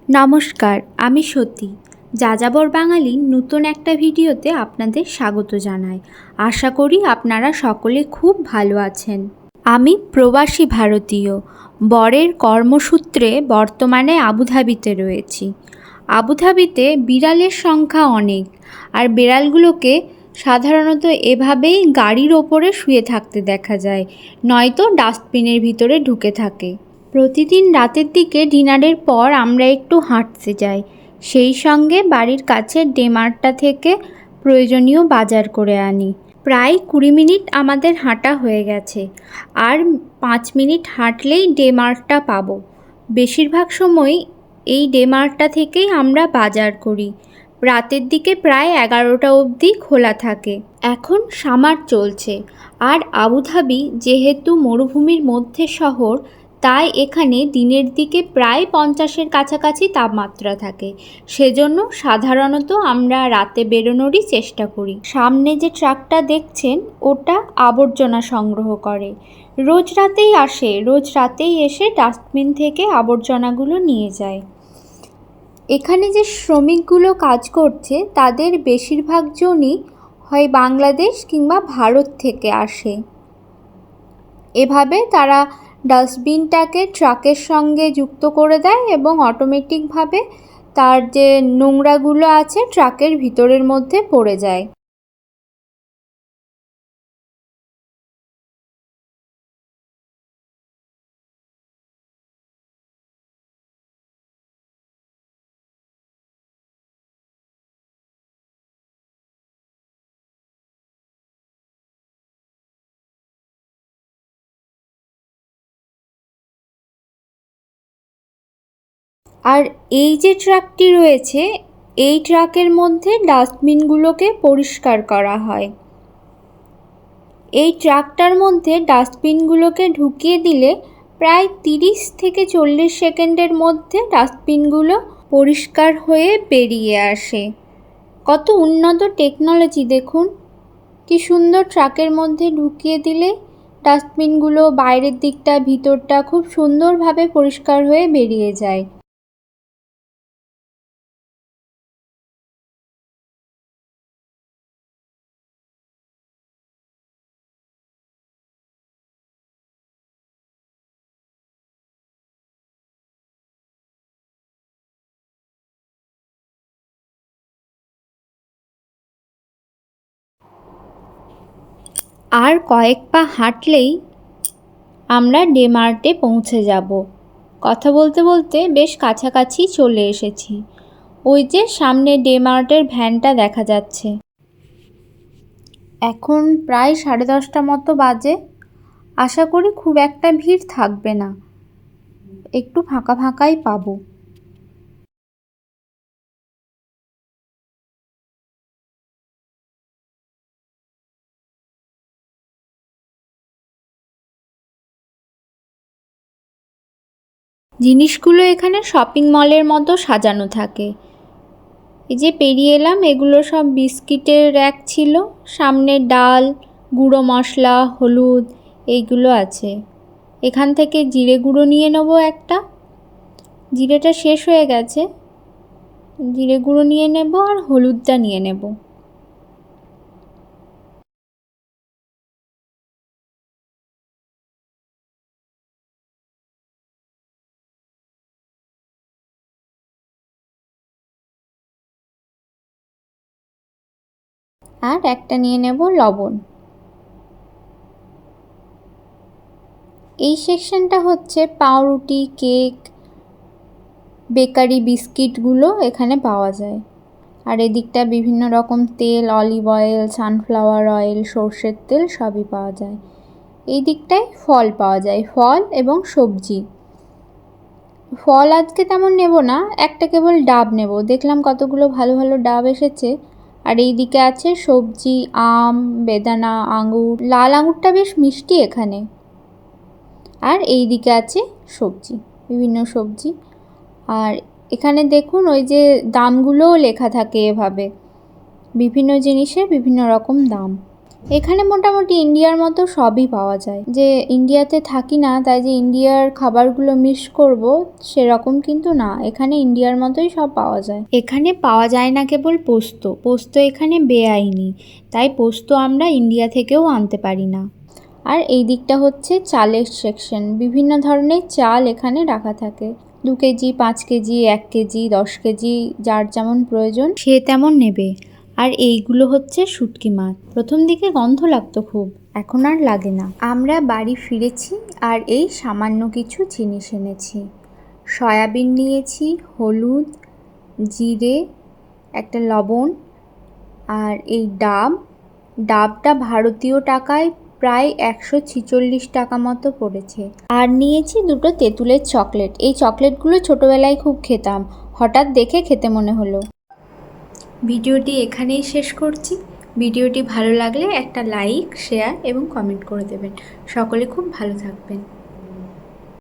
নমস্কার, আমি সতী। যাযাবর বাঙালির নতুন একটা ভিডিওতে আপনাদের স্বাগত জানাই। আশা করি আপনারা সকলে খুব ভালো আছেন। আমি প্রবাসী ভারতীয়, বরের কর্মসূত্রে বর্তমানে আবুধাবিতে রয়েছি। আবুধাবিতে বিড়ালের সংখ্যা অনেক, আর বিড়ালগুলোকে সাধারণত এভাবেই গাড়ির ওপরে শুয়ে থাকতে দেখা যায়, নয়তো ডাস্টবিনের ভিতরে ঢুকে থাকে। প্রতিদিন রাতের দিকে ডিনারের পর আমরা একটু হাঁটতে যাই, সেই সঙ্গে বাড়ির কাছের ডেমার্টটা থেকে প্রয়োজনীয় বাজার করে আনি। প্রায় 20 মিনিট আমাদের হাঁটা হয়ে গেছে, আর 5 মিনিট হাঁটলেই ডেমার্টটা পাবো। বেশিরভাগ সময় এই ডেমার্টটা থেকেই আমরা বাজার করি। রাতের দিকে প্রায় 11টা অবধি খোলা থাকে। এখন সামার চলছে, আর আবুধাবি যেহেতু মরুভূমির মধ্যে শহর, তাই এখানে দিনের দিকে প্রায় 50-এর কাছাকাছি তাপমাত্রা থাকে। সেজন্য সাধারণত আমরা রাতে বেরোনোরই চেষ্টা করি। সামনে যে ট্রাকটা দেখছেন, ওটা আবর্জনা সংগ্রহ করে। রোজ রাতেই এসে ডাস্টবিন থেকে আবর্জনাগুলো নিয়ে যায়। এখানে যে শ্রমিকগুলো কাজ করছে, তাদের বেশিরভাগ জনই হয় বাংলাদেশ কিংবা ভারত থেকে আসে। এভাবে তারা ডাস্টবিনটাকে ট্রাকের সঙ্গে যুক্ত করে দেয় এবং অটোমেটিকভাবে তার যে নোংরাগুলো আছে ট্রাকের ভিতরের মধ্যে পড়ে যায়। আর এই যে ট্রাকটি রয়েছে, এই ট্রাকের মধ্যে ডাস্টবিনগুলোকে পরিষ্কার করা হয়। এই ট্রাকটার মধ্যে ডাস্টবিনগুলোকে ঢুকিয়ে দিলে প্রায় 30 থেকে 40 সেকেন্ডের মধ্যে ডাস্টবিনগুলো পরিষ্কার হয়ে বেরিয়ে আসে। কত উন্নত টেকনোলজি দেখুন! কি সুন্দর, ট্রাকের মধ্যে ঢুকিয়ে দিলে ডাস্টবিনগুলো বাইরের দিকটা ভিতরটা খুব সুন্দরভাবে পরিষ্কার হয়ে বেরিয়ে যায়। আর কয়েক পা হাঁটলেই আমরা ডেমার্টে পৌঁছে যাব। কথা বলতে বলতে বেশ কাছাকাছি চলে এসেছি। ওই যে সামনে ডেমার্টের ভ্যানটা দেখা যাচ্ছে। এখন প্রায় 10:30 মতো বাজে। আশা করি খুব একটা ভিড় থাকবে না, একটু ফাঁকা ফাঁকাই পাবো। জিনিসগুলো এখানে শপিং মলের মতো সাজানো থাকে। এই যে পেরিয়ে এলাম, এগুলো সব বিস্কিটের র্যাক ছিল। সামনে ডাল, গুঁড়ো মশলা, হলুদ এইগুলো আছে। এখান থেকে জিরে গুঁড়ো নিয়ে নেব একটা। জিরেটা শেষ হয়ে গেছে, জিরে গুঁড়ো নিয়ে নেব, আর হলুদটা নিয়ে নেব। আর একটা নিয়ে নেব লবণ। এই সেকশনটা হচ্ছে পাউরুটি, কেক, বেকারি বিস্কিটগুলো এখানে পাওয়া যায়। আর এদিকটা বিভিন্ন রকম তেল, অলিভ অয়েল, সানফ্লাওয়ার অয়েল, সর্ষের তেল সবই পাওয়া যায়। এই দিকটায় ফল পাওয়া যায়, ফল এবং সবজি। ফল আজকে তেমন নেব না, একটা কেবল ডাব নেব। দেখলাম কতগুলো ভালো ভালো ডাব এসেছে। আর এই দিকে আছে সবজি, আম, বেদানা, আঙুর। লাল আঙুরটা বেশ মিষ্টি এখানে। আর এই দিকে আছে সবজি, বিভিন্ন সবজি। আর এখানে দেখুন ওই যে দামগুলোও লেখা থাকে এভাবে, বিভিন্ন জিনিসের বিভিন্ন রকম দাম। এখানে মোটামুটি ইন্ডিয়ার মতো সবই পাওয়া যায়। যে ইন্ডিয়াতে থাকি না তাই যে ইন্ডিয়ার খাবারগুলো মিস করব সেরকম কিন্তু না, এখানে ইন্ডিয়ার মতোই সব পাওয়া যায়। এখানে পাওয়া যায় না কেবল পোস্ত, পোস্ত এখানে বেআইনি, তাই পোস্ত আমরা ইন্ডিয়া থেকেও আনতে পারি না। আর এই দিকটা হচ্ছে চালের সেকশন, বিভিন্ন ধরনের চাল এখানে রাখা থাকে। 2 কেজি, 5 কেজি, 1 কেজি, 10 কেজি, যার যেমন প্রয়োজন সে তেমন নেবে। আর এইগুলো হচ্ছে শুটকি মাছ। প্রথম দিকে গন্ধ লাগতো খুব, এখন আর লাগে না। আমরা বাড়ি ফিরেছি আর এই সামান্য কিছু জিনিস এনেছি। সয়াবিন নিয়েছি, হলুদ, জিরে, একটা লবণ, আর এই ডাবটা ভারতীয় টাকায় প্রায় 146 টাকা মতো পড়েছে। আর নিয়েছি 2টো তেঁতুলের চকলেট। এই চকলেটগুলো ছোটোবেলায় খুব খেতাম, হঠাৎ দেখে খেতে মনে হলো। ভিডিওটি এখানেই শেষ করছি। ভিডিওটি ভালো লাগলে একটা লাইক, শেয়ার এবং কমেন্ট করে দেবেন। সকলে খুব ভালো থাকবেন।